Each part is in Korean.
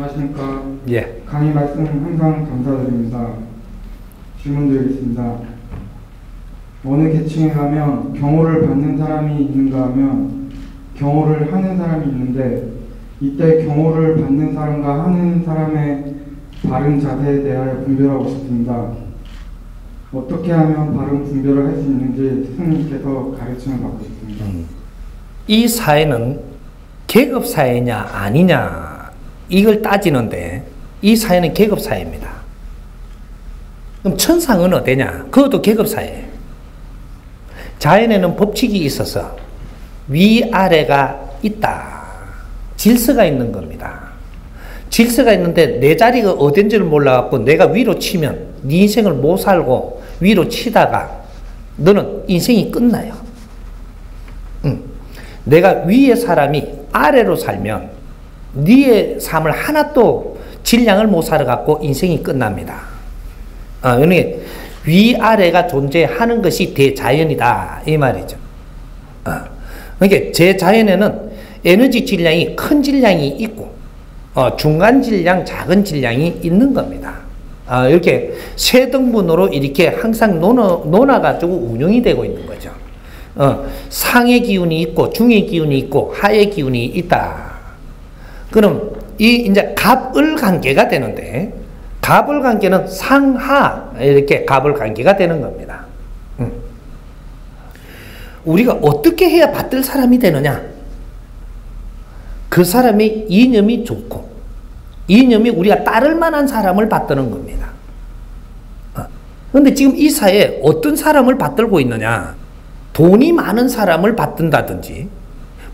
안녕하십니까. 예. 강의 말씀 항상 감사드립니다. 질문 드리겠습니다. 어느 계층에 가면 경호를 받는 사람이 있는가 하면 경호를 하는 사람이 있는데 이때 경호를 받는 사람과 하는 사람의 바른 자세에 대하여 분별하고 싶습니다. 어떻게 하면 바른 분별을 할 수 있는지 스승님께서 가르침을 받고 싶습니다. 이 사회는 계급 사회냐 아니냐 이걸 따지는데 이 사회는 계급 사회입니다. 그럼 천상은 어디냐? 그것도 계급 사회예요. 자연에는 법칙이 있어서 위아래가 있다. 질서가 있는 겁니다. 질서가 있는데 내 자리가 어딘지를 몰라갖고 내가 위로 치면 네 인생을 못 살고 위로 치다가 너는 인생이 끝나요. 내가 위의 사람이 아래로 살면 네의 삶을 하나도 질량을 못 살아갖고 인생이 끝납니다. 그러니까 위아래가 존재하는 것이 대자연이다 이 말이죠. 그러니까 제 자연에는 에너지 질량이 큰 질량이 있고 중간 질량, 작은 질량이 있는 겁니다. 이렇게 세 등분으로 이렇게 항상 논아가지고 운영이 되고 있는 거죠. 상의 기운이 있고 중의 기운이 있고 하의 기운이 있다. 그럼 이 이제 갑을 관계가 되는데 갑을 관계는 상하 이렇게 갑을 관계가 되는 겁니다. 우리가 어떻게 해야 받들 사람이 되느냐? 그 사람이 이념이 좋고 이념이 우리가 따를 만한 사람을 받드는 겁니다. 그런데 지금 이 사회에 어떤 사람을 받들고 있느냐? 돈이 많은 사람을 받든다든지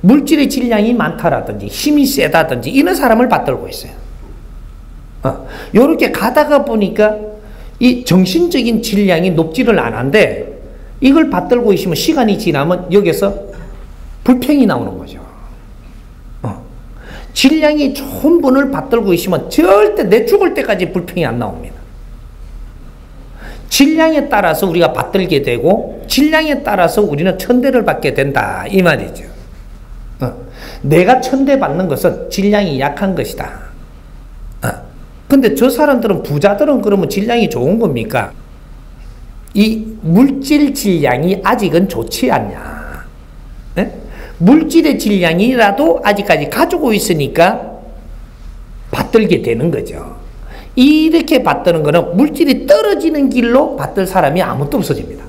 물질의 질량이 많다라든지 힘이 세다든지 이런 사람을 받들고 있어요. 이렇게 가다가 보니까 이 정신적인 질량이 높지를 않은데 이걸 받들고 있으면 시간이 지나면 여기서 불평이 나오는 거죠. 질량이 좋은 분을 받들고 있으면 절대 내 죽을 때까지 불평이 안 나옵니다. 질량에 따라서 우리가 받들게 되고 질량에 따라서 우리는 천대를 받게 된다 이 말이죠. 내가 천대 받는 것은 질량이 약한 것이다. 근데 저 사람들은 부자들은 그러면 질량이 좋은 겁니까? 이 물질 질량이 아직은 좋지 않냐? 네? 물질의 질량이라도 아직까지 가지고 있으니까 받들게 되는 거죠. 이렇게 받드는 거는 물질이 떨어지는 길로 받들 사람이 아무도 없어집니다.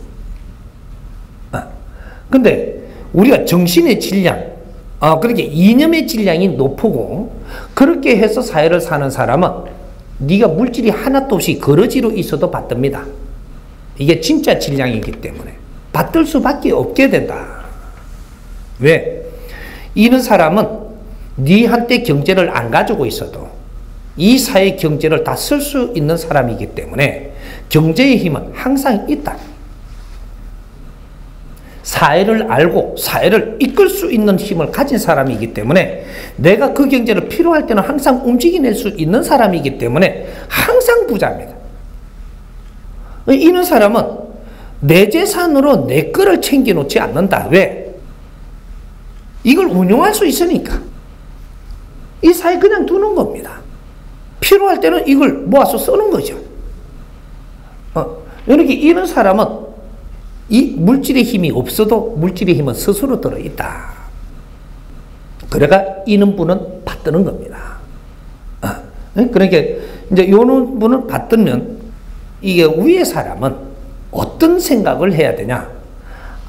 근데 우리가 정신의 질량, 그렇게 이념의 질량이 높고 그렇게 해서 사회를 사는 사람은 네가 물질이 하나도 없이 거러지로 있어도 받듭니다. 이게 진짜 질량이기 때문에 받들 수밖에 없게 된다. 왜? 이런 사람은 네한테 경제를 안 가지고 있어도 이 사회 경제를 다 쓸 수 있는 사람이기 때문에 경제의 힘은 항상 있다. 사회를 알고 사회를 이끌 수 있는 힘을 가진 사람이기 때문에 내가 그 경제를 필요할 때는 항상 움직여낼 수 있는 사람이기 때문에 항상 부자입니다. 이런 사람은 내 재산으로 내 거를 챙겨놓지 않는다. 왜? 이걸 운용할 수 있으니까. 이 사회 그냥 두는 겁니다. 필요할 때는 이걸 모아서 쓰는 거죠. 이렇게 이런 사람은 이 물질의 힘이 없어도 물질의 힘은 스스로 들어있다. 그래가 이런 분은 받드는 겁니다. 그러니까 이제 이런 분을 받들면 이게 위의 사람은 어떤 생각을 해야 되냐?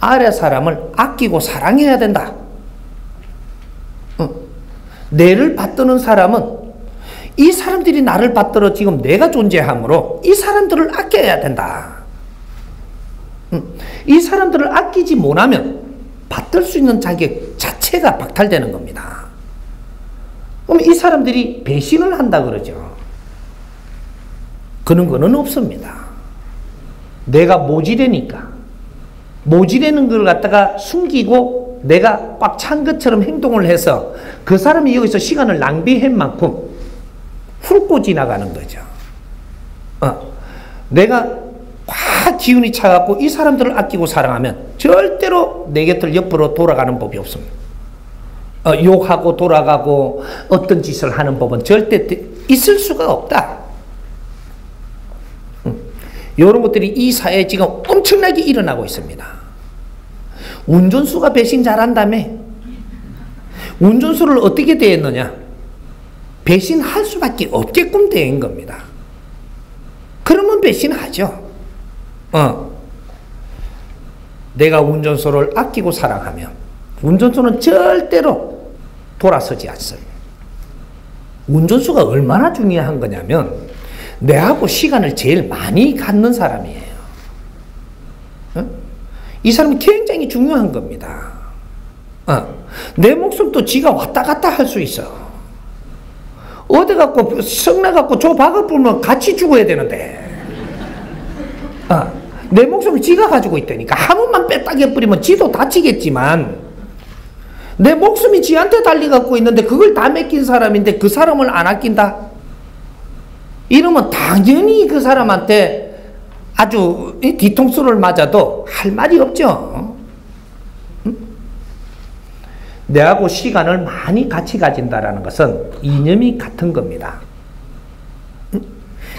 아래 사람을 아끼고 사랑해야 된다. 내를 받드는 사람은 이 사람들이 나를 받들어 지금 내가 존재하므로 이 사람들을 아껴야 된다. 이 사람들을 아끼지 못하면 받들 수 있는 자격 자체가 박탈되는 겁니다. 그럼 이 사람들이 배신을 한다 그러죠. 그런 거는 없습니다. 내가 모지래니까 모지래는 걸 갖다가 숨기고 내가 꽉 찬 것처럼 행동을 해서 그 사람이 여기서 시간을 낭비한 만큼 훑고 지나가는 거죠. 내가 확 기운이 차갖고 이 사람들을 아끼고 사랑하면 절대로 내 곁을 옆으로 돌아가는 법이 없습니다. 욕하고 돌아가고 어떤 짓을 하는 법은 절대 있을 수가 없다. 이런 것들이 이 사회에 지금 엄청나게 일어나고 있습니다. 운전수가 배신 잘한다며. 운전수를 어떻게 대했느냐? 배신할 수밖에 없게끔 대한 겁니다. 그러면 배신하죠. 내가 운전수를 아끼고 사랑하면 운전수는 절대로 돌아서지 않습니다. 운전수가 얼마나 중요한 거냐면 내하고 시간을 제일 많이 갖는 사람이에요. 이 사람이 굉장히 중요한 겁니다. 내 목숨도 지가 왔다 갔다 할 수 있어. 어디 갖고 성나 갖고 저 박을 뿌면 같이 죽어야 되는데 내 목숨을 지가 가지고 있다니까. 한 번만 빼딱해 뿌리면 지도 다치겠지만 내 목숨이 지한테 달리 갖고 있는데 그걸 다 맡긴 사람인데 그 사람을 안 아낀다? 이러면 당연히 그 사람한테 아주 뒤통수를 맞아도 할 말이 없죠. 내하고 시간을 많이 같이 가진다라는 것은 이념이 같은 겁니다.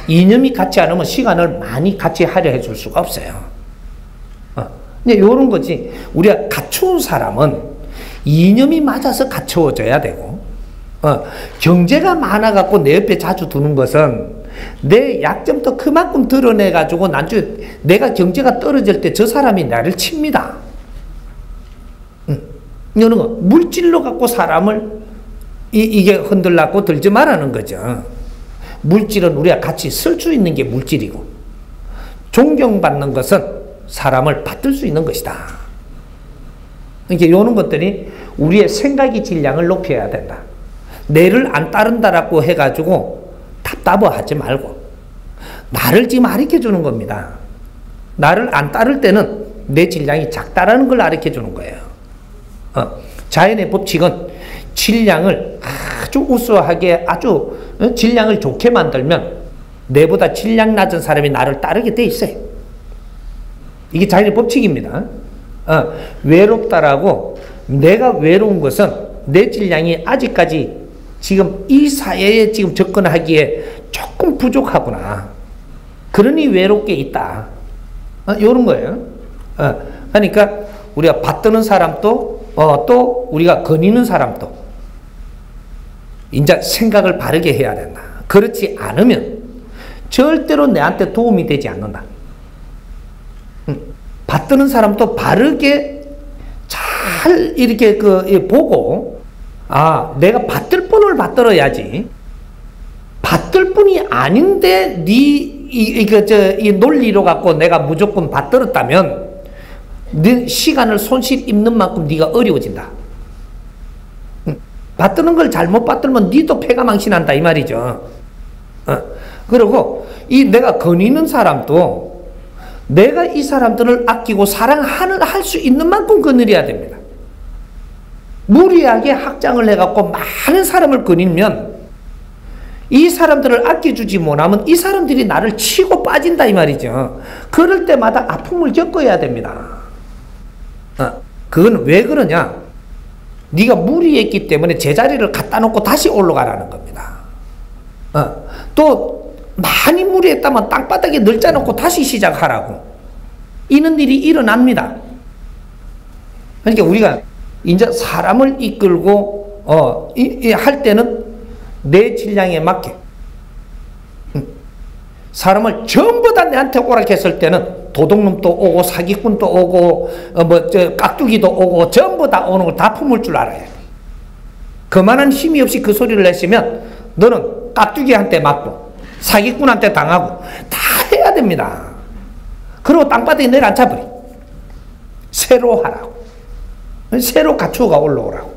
이념이 같지 않으면 시간을 많이 같이 하려 해줄 수가 없어요. 이런 거지. 우리가 갖추운 사람은 이념이 맞아서 갖추어져야 되고, 경제가 많아갖고 내 옆에 자주 두는 것은 내 약점도 그만큼 드러내가지고 나중에 내가 경제가 떨어질 때 저 사람이 나를 칩니다. 이런 거 물질로 갖고 사람을 이게 흔들라고 들지 말라는 거죠. 물질은 우리가 같이 쓸 수 있는 게 물질이고 존경받는 것은 사람을 받들 수 있는 것이다. 이렇게 이런 것들이 우리의 생각의 질량을 높여야 된다. 내를 안 따른다라고 해가지고 답답해하지 말고 나를 지금 가르쳐 주는 겁니다. 나를 안 따를 때는 내 질량이 작다라는 걸 가르쳐 주는 거예요. 자연의 법칙은 질량을 아주 우수하게 아주 질량을 좋게 만들면 내보다 질량 낮은 사람이 나를 따르게 돼 있어요. 이게 자연의 법칙입니다. 외롭다라고 내가 외로운 것은 내 질량이 아직까지 지금 이 사회에 지금 접근하기에 조금 부족하구나. 그러니 외롭게 있다. 이런 거예요. 그러니까 우리가 받드는 사람도 또 우리가 거니는 사람도 이제 생각을 바르게 해야 된다. 그렇지 않으면 절대로 내한테 도움이 되지 않는다. 받드는 사람도 바르게 잘 이렇게 보고 내가 받들 분을 받들어야지. 받들 분이 아닌데 이 논리로 갖고 내가 무조건 받들었다면 네 시간을 손실 입는 만큼 네가 어려워진다. 받드는 걸 잘못 받들면 네도 패가 망신한다 이 말이죠. 그리고 이 내가 거니는 사람도 내가 이 사람들을 아끼고 사랑할 수 있는 만큼 거느려야 됩니다. 무리하게 확장을 해갖고 많은 사람을 거니면 이 사람들을 아껴주지 못하면 이 사람들이 나를 치고 빠진다 이 말이죠. 그럴 때마다 아픔을 겪어야 됩니다. 그건 왜 그러냐? 네가 무리했기 때문에 제자리를 갖다 놓고 다시 올라가라는 겁니다. 또 많이 무리했다면 땅바닥에 널짜 놓고 다시 시작하라고. 이런 일이 일어납니다. 그러니까 우리가 이제 사람을 이끌고 할 때는 내 질량에 맞게 사람을 전부 다 내한테 오락했을 때는 도둑놈도 오고 사기꾼도 오고 깍두기도 오고 전부 다 오는 걸 다 품을 줄 알아야 돼. 그만한 힘이 없이 그 소리를 내시면 너는 깍두기한테 맞고 사기꾼한테 당하고 다 해야 됩니다. 그리고 땅바닥에 내려앉혀버려. 새로 하라고. 새로 갖추어가 올라오라고.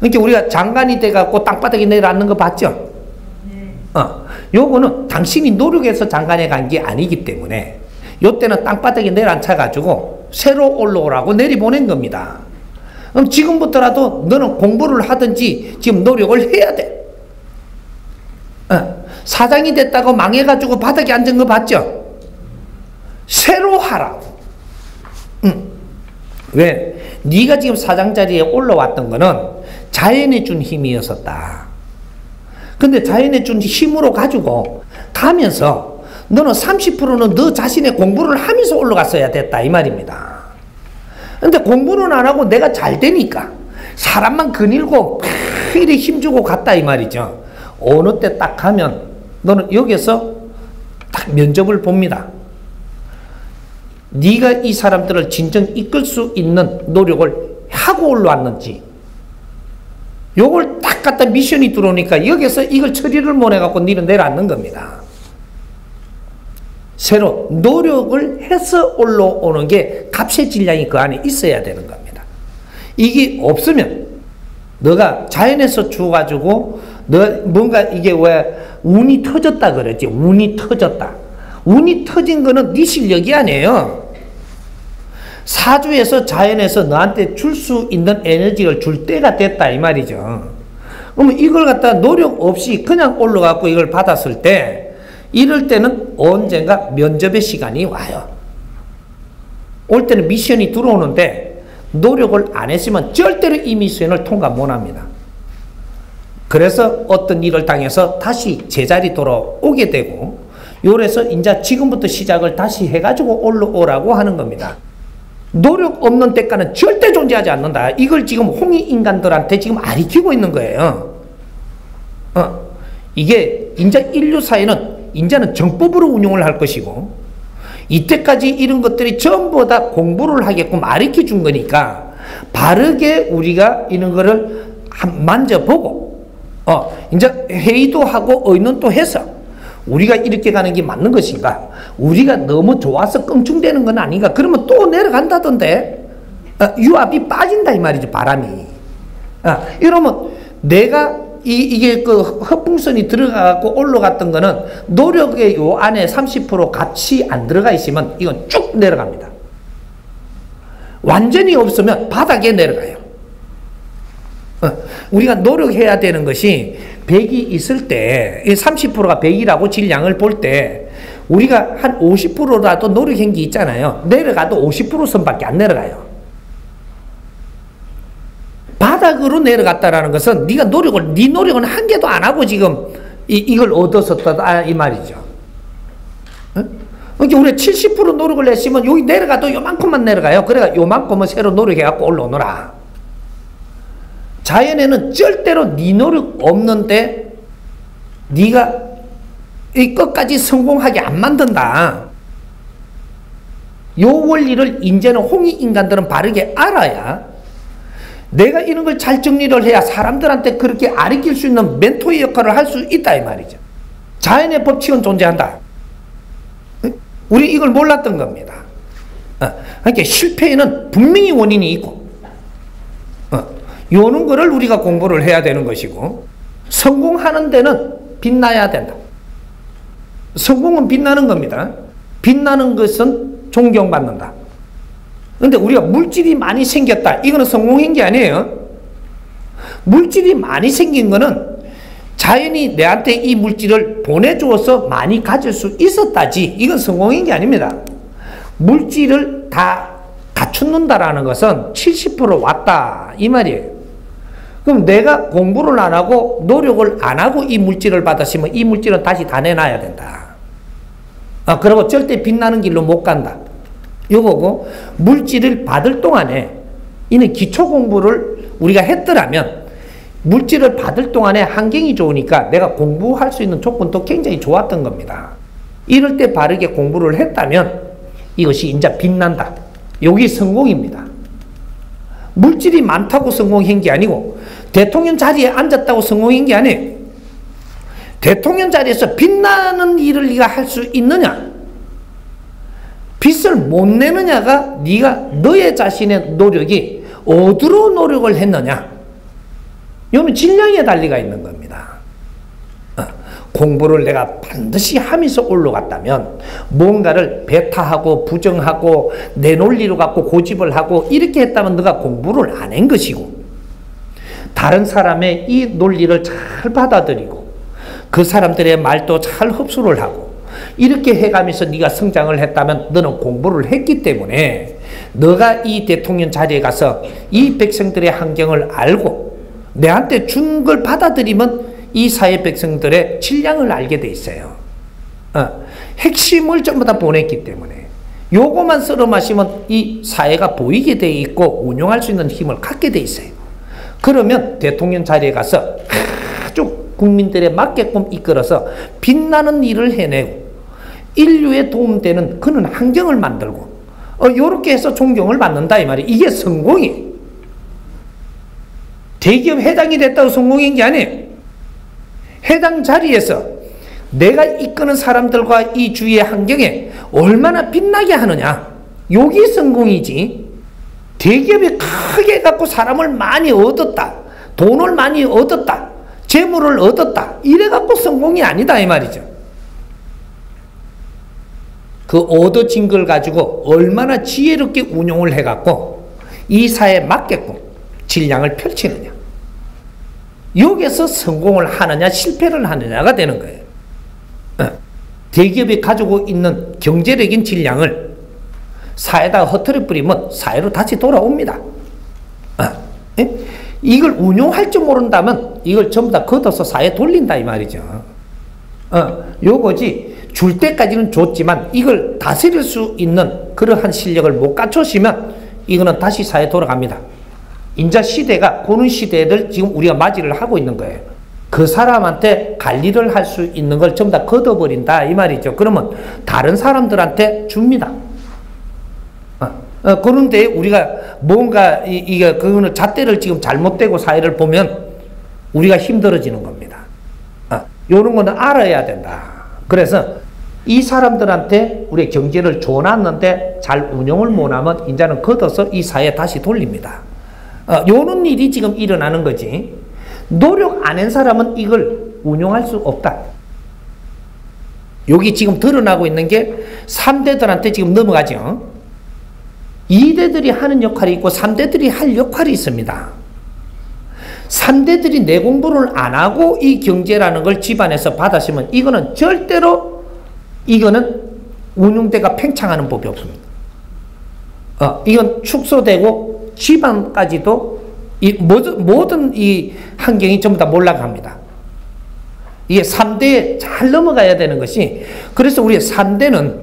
그러니까 우리가 장관이 돼갖고 땅바닥에 내려앉는 거 봤죠? 요거는 당신이 노력해서 장관에 간 게 아니기 때문에 요때는 땅바닥에 내려앉혀가지고 새로 올라오라고 내리보낸 겁니다. 그럼 지금부터라도 너는 공부를 하든지 지금 노력을 해야 돼. 사장이 됐다고 망해가지고 바닥에 앉은 거 봤죠? 새로 하라고. 왜? 네가 지금 사장 자리에 올라왔던 거는 자연이 준 힘이었었다. 근데 자연이 준 힘으로 가지고 가면서 너는 30%는 너 자신의 공부를 하면서 올라갔어야 됐다 이 말입니다. 근데 공부는 안 하고 내가 잘 되니까 사람만 거닐고 이렇게 힘주고 갔다 이 말이죠. 어느 때 딱 가면 너는 여기서 딱 면접을 봅니다. 네가 이 사람들을 진정 이끌 수 있는 노력을 하고 올라왔는지, 요걸 딱 갖다 미션이 들어오니까 여기서 이걸 처리를 못 해갖고 니는 내려앉는 겁니다. 새로 노력을 해서 올라오는 게 값의 질량이 그 안에 있어야 되는 겁니다. 이게 없으면 너가 자연에서 주가지고 너 뭔가 이게 왜 운이 터졌다 그랬지. 운이 터졌다. 운이 터진 거는 네 실력이 아니에요. 사주에서 자연에서 너한테 줄 수 있는 에너지를 줄 때가 됐다 이 말이죠. 그러면 이걸 갖다 노력 없이 그냥 올라가고 이걸 받았을 때 이럴 때는 언젠가 면접의 시간이 와요. 올 때는 미션이 들어오는데 노력을 안 했으면 절대로 이 미션을 통과 못 합니다. 그래서 어떤 일을 당해서 다시 제자리 돌아오게 되고, 요래서 이제 지금부터 시작을 다시 해가지고 올라오라고 하는 겁니다. 노력 없는 대가는 절대 존재하지 않는다. 이걸 지금 홍익인간들한테 지금 가르치고 있는 거예요. 이게 이제 인류 사회는 이제는 정법으로 운용을 할 것이고, 이때까지 이런 것들이 전부 다 공부를 하게끔 가르쳐 준 거니까 바르게 우리가 이런 거를 만져보고 이제 회의도 하고 의논도 해서 우리가 이렇게 가는 게 맞는 것인가, 우리가 너무 좋아서 껑충대는 건 아닌가, 그러면 또 내려간다던데, 유압이 빠진다 이 말이죠. 바람이. 이러면 내가 이게 그 허풍선이 들어가고 올라갔던 거는 노력의 요 안에 30% 같이 안 들어가 있으면 이건 쭉 내려갑니다. 완전히 없으면 바닥에 내려가요. 우리가 노력해야 되는 것이 100이 있을 때 30%가 100이라고 질량을 볼 때 우리가 한 50%라도 노력한 게 있잖아요. 내려가도 50% 선밖에 안 내려가요. 바닥으로 내려갔다라는 것은 네가 네 노력은 한 개도 안 하고 지금 이걸 얻었었다 이 말이죠. 그러니까 우리가 70% 노력을 했으면 여기 내려가도 요만큼만 내려가요. 그래가 요만큼은 새로 노력해갖고 올라오너라. 자연에는 절대로 네 노력 없는데 네가 이 끝까지 성공하게 안 만든다. 요 원리를 이제는 홍익인간들은 바르게 알아야 내가 이런 걸 잘 정리를 해야 사람들한테 그렇게 가르칠 수 있는 멘토의 역할을 할 수 있다 이 말이죠. 자연의 법칙은 존재한다. 우리 이걸 몰랐던 겁니다. 그러니까 실패에는 분명히 원인이 있고 요런 거를 우리가 공부를 해야 되는 것이고, 성공하는 데는 빛나야 된다. 성공은 빛나는 겁니다. 빛나는 것은 존경받는다. 그런데 우리가 물질이 많이 생겼다, 이거는 성공한 게 아니에요. 물질이 많이 생긴 거는 자연이 내한테 이 물질을 보내주어서 많이 가질 수 있었다지, 이건 성공한 게 아닙니다. 물질을 다 갖춘다라는 것은 70% 왔다 이 말이에요. 그럼 내가 공부를 안 하고 노력을 안 하고 이 물질을 받았으면 이 물질은 다시 다 내놔야 된다. 그리고 절대 빛나는 길로 못 간다. 요거고, 물질을 받을 동안에 이는 기초 공부를 우리가 했더라면 물질을 받을 동안에 환경이 좋으니까 내가 공부할 수 있는 조건도 굉장히 좋았던 겁니다. 이럴 때 바르게 공부를 했다면 이것이 이제 빛난다. 여기 성공입니다. 물질이 많다고 성공한 게 아니고 대통령 자리에 앉았다고 성공한 게 아니에요. 대통령 자리에서 빛나는 일을 네가 할 수 있느냐, 빛을 못 내느냐가 네가 너의 자신의 노력이 어디로 노력을 했느냐, 이거는 질량에 달리가 있는 겁니다. 공부를 내가 반드시 하면서 올라갔다면 뭔가를 배타하고 부정하고 내 논리로 갖고 고집을 하고 이렇게 했다면 너가 공부를 안 한 것이고, 다른 사람의 이 논리를 잘 받아들이고 그 사람들의 말도 잘 흡수를 하고 이렇게 해가면서 네가 성장을 했다면 너는 공부를 했기 때문에 너가 이 대통령 자리에 가서 이 백성들의 환경을 알고 내한테 준 걸 받아들이면 이 사회 백성들의 질량을 알게 돼 있어요. 핵심을 전부 다 보냈기 때문에 요거만 썰어 마시면 이 사회가 보이게 돼 있고 운용할 수 있는 힘을 갖게 돼 있어요. 그러면 대통령 자리에 가서 아주 국민들에 맞게끔 이끌어서 빛나는 일을 해내고 인류에 도움되는 그런 환경을 만들고 요렇게 해서 존경을 받는다 이 말이에요. 이게 성공이에요. 대기업 회장이 됐다고 성공인 게 아니에요. 해당 자리에서 내가 이끄는 사람들과 이 주위의 환경에 얼마나 빛나게 하느냐, 요게 성공이지. 대기업이 크게 갖고 사람을 많이 얻었다, 돈을 많이 얻었다, 재물을 얻었다, 이래 갖고 성공이 아니다 이 말이죠. 그 얻어진 걸 가지고 얼마나 지혜롭게 운용을 해갖고 이 사회에 맞게끔 질량을 펼치느냐, 여기서 성공을 하느냐 실패를 하느냐가 되는 거예요. 대기업이 가지고 있는 경제적인 질량을 사회에다가 흩어져 뿌리면 사회로 다시 돌아옵니다. 이걸 운용할 줄 모른다면 이걸 전부 다 걷어서 사회에 돌린다 이 말이죠. 요거지. 줄 때까지는 줬지만 이걸 다스릴 수 있는 그러한 실력을 못 갖추시면 이거는 다시 사회에 돌아갑니다. 인자 시대가 그런 시대를 지금 우리가 맞이를 하고 있는 거예요. 그 사람한테 관리를 할 수 있는 걸 전부 다 걷어버린다 이 말이죠. 그러면 다른 사람들한테 줍니다. 그런데 우리가 뭔가 이게 그거는 잣대를 지금 잘못되고 사회를 보면 우리가 힘들어지는 겁니다. 요런 거는 알아야 된다. 그래서 이 사람들한테 우리 경제를 줘놨는데 잘 운영을 못하면 이제는 걷어서 이 사회에 다시 돌립니다. 요런 일이 지금 일어나는 거지. 노력 안 한 사람은 이걸 운용할 수 없다. 여기 지금 드러나고 있는 게 3대들한테 지금 넘어가죠. 2대들이 하는 역할이 있고 3대들이 할 역할이 있습니다. 3대들이 내 공부를 안 하고 이 경제라는 걸 집안에서 받았으면 이거는 절대로 이거는 운용대가 팽창하는 법이 없습니다. 이건 축소되고 집안까지도 모든 이 환경이 전부 다 몰락합니다. 이게 3대에 잘 넘어가야 되는 것이, 그래서 우리 3대는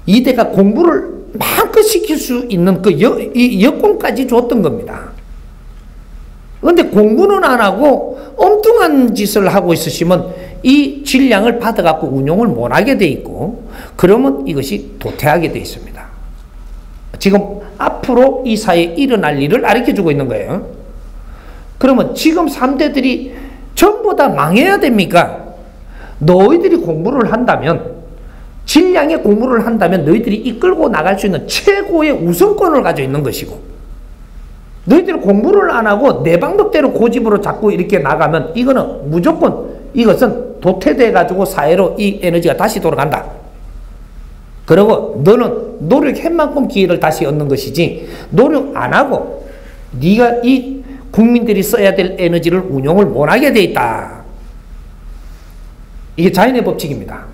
2대가 공부를 마음껏 시킬 수 있는 그 여건까지 줬던 겁니다. 그런데 공부는 안 하고 엉뚱한 짓을 하고 있으시면 이 질량을 받아갖고 운용을 못하게 돼 있고, 그러면 이것이 도태하게 돼 있습니다. 지금 앞으로 이 사회에 일어날 일을 가르쳐주고 있는 거예요. 그러면 지금 3대들이 전부 다 망해야 됩니까? 너희들이 공부를 한다면, 질량의 공부를 한다면 너희들이 이끌고 나갈 수 있는 최고의 우선권을 가지고 있는 것이고, 너희들이 공부를 안 하고 내 방법대로 고집으로 자꾸 이렇게 나가면 이거는 무조건 이것은 도태돼 가지고 사회로 이 에너지가 다시 돌아간다. 그리고 너는 노력한 만큼 기회를 다시 얻는 것이지, 노력 안 하고 네가 이 국민들이 써야 될 에너지를 운용을 못하게 돼 있다. 이게 자연의 법칙입니다.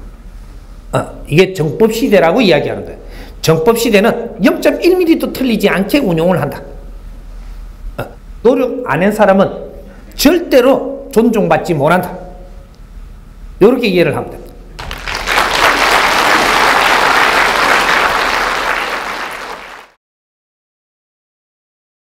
이게 정법시대라고 이야기하는 거예요. 정법시대는 0.1mm도 틀리지 않게 운용을 한다. 노력 안 한 사람은 절대로 존중받지 못한다. 이렇게 이해를 합니다.